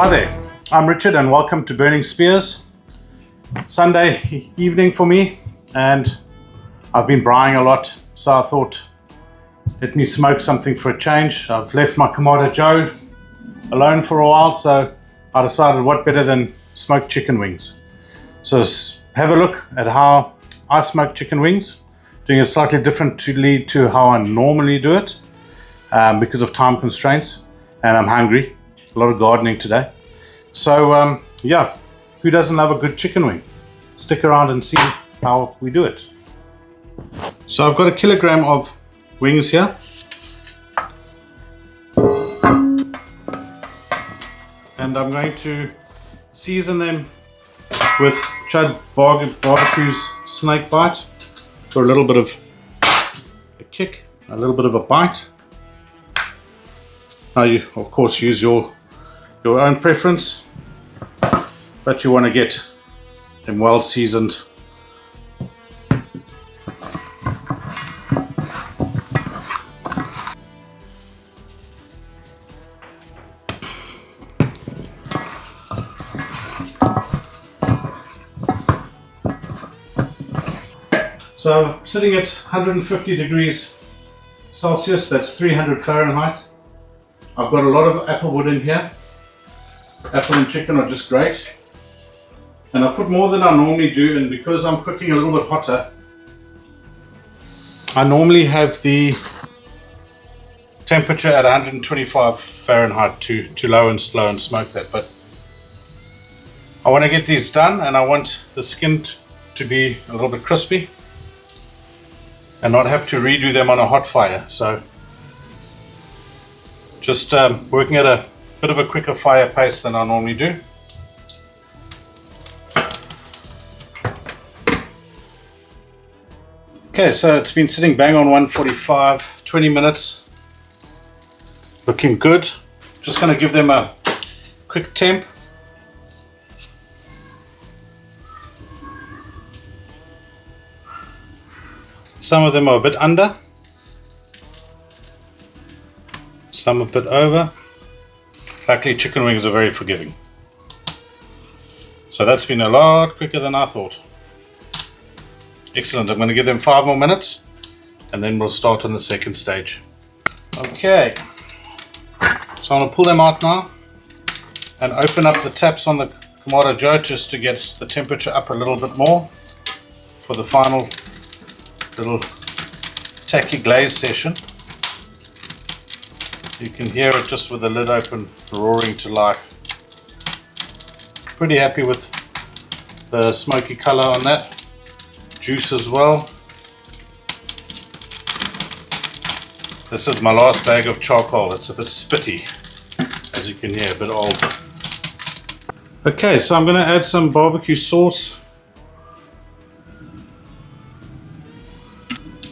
Hi there, I'm Richard and welcome to Burning Spears. Sunday evening for me, and I've been braaiing a lot, so I thought let me smoke something for a change. I've left my Kamado Joe alone for a while, so I decided what better than smoked chicken wings. So have a look at how I smoke chicken wings, doing it slightly differently to how I normally do it because of time constraints, and I'm hungry. A lot of gardening today. So yeah, who doesn't love a good chicken wing? Stick around and see how we do it. So I've got 1 kilogram of wings here. And I'm going to season them with Chud Barbecue's snake bite for a little bit of a kick, a little bit of a bite. Now you of course use your own preference, but you want to get them well seasoned. So I'm sitting at 150 degrees Celsius, that's 300 Fahrenheit. I've got a lot of apple wood in here. Apple and chicken are just great. And I put more than I normally do, and because I'm cooking a little bit hotter, I normally have the temperature at 125 Fahrenheit to low and slow and smoke that. But I want to get these done, and I want the skin to be a little bit crispy and not have to redo them on a hot fire. So just working at a bit of a quicker fire pace than I normally do. Okay, so it's been sitting bang on 145, 20 minutes. Looking good. Just going to give them a quick temp. Some of them are a bit under, some a bit over. Luckily, chicken wings are very forgiving. So that's been a lot quicker than I thought. Excellent. I'm going to give them 5 more minutes and then we'll start on the second stage. Okay, so I'm going to pull them out now and open up the taps on the Kamado Joe just to get the temperature up a little bit more for the final little tacky glaze session. You can hear it just with the lid open, roaring to life. Pretty happy with the smoky color on that. Juice as well. This is my last bag of charcoal. It's a bit spitty, as you can hear, a bit old. Okay, so I'm going to add some barbecue sauce.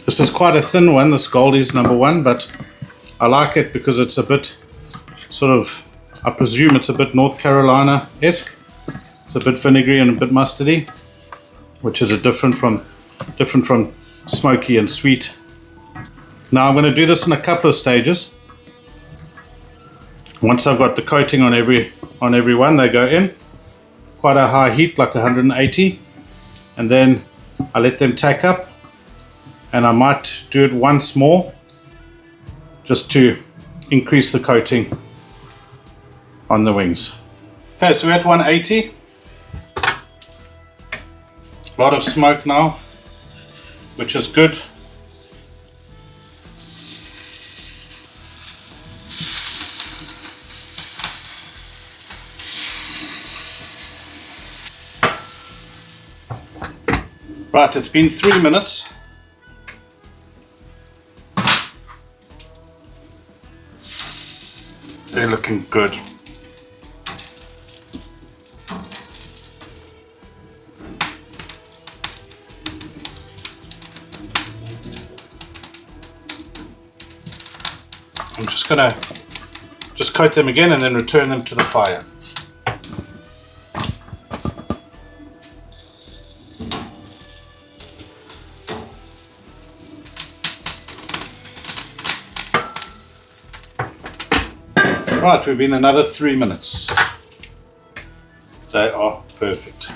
This is quite a thin one, this Goldie's #1, but I like it because it's a bit sort of, I presume it's a bit North Carolina-esque. It's a bit vinegary and a bit mustardy, which is different from smoky and sweet. Now I'm going to do this in a couple of stages. Once I've got the coating on every one, they go in quite a high heat, like 180, and then I let them tack up. And I might do it once more just to increase the coating on the wings. Okay, so we're at 180. A lot of smoke now, which is good. Right, it's been 3 minutes. They're looking good. I'm just going to coat them again and then return them to the fire. Right, we've been another 3 minutes. They are perfect.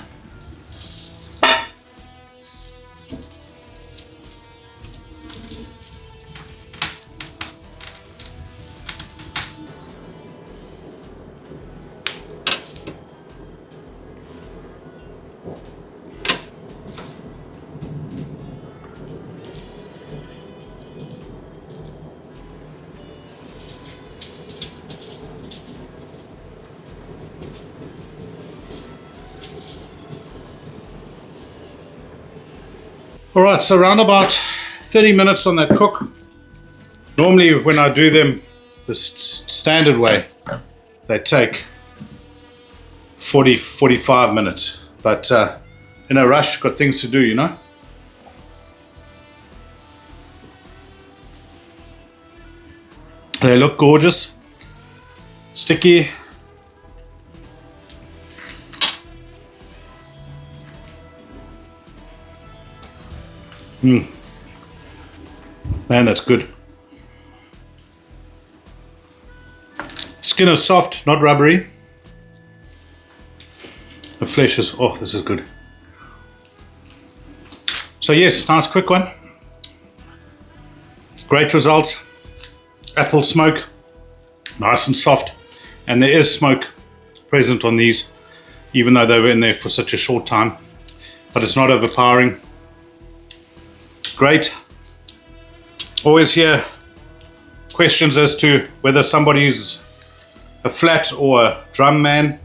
All right, so around about 30 minutes on that cook. Normally when I do them the standard way, they take 45 minutes. But in a rush, got things to do, you know. They look gorgeous, sticky. Man, that's good. Skin is soft, not rubbery. The flesh is, oh, this is good. So yes, nice quick one. Great results. Apple smoke, nice and soft. And there is smoke present on these, even though they were in there for such a short time. But it's not overpowering. Great. Always hear questions as to whether somebody's a flat or a drum man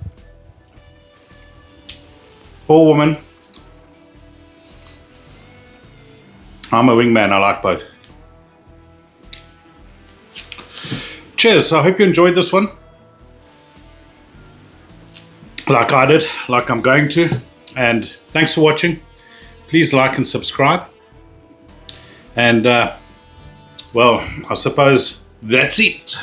or woman. I'm a wingman, I like both. Cheers, I hope you enjoyed this one. Like I did, like I'm going to. And thanks for watching. Please like and subscribe. And, well, I suppose that's it.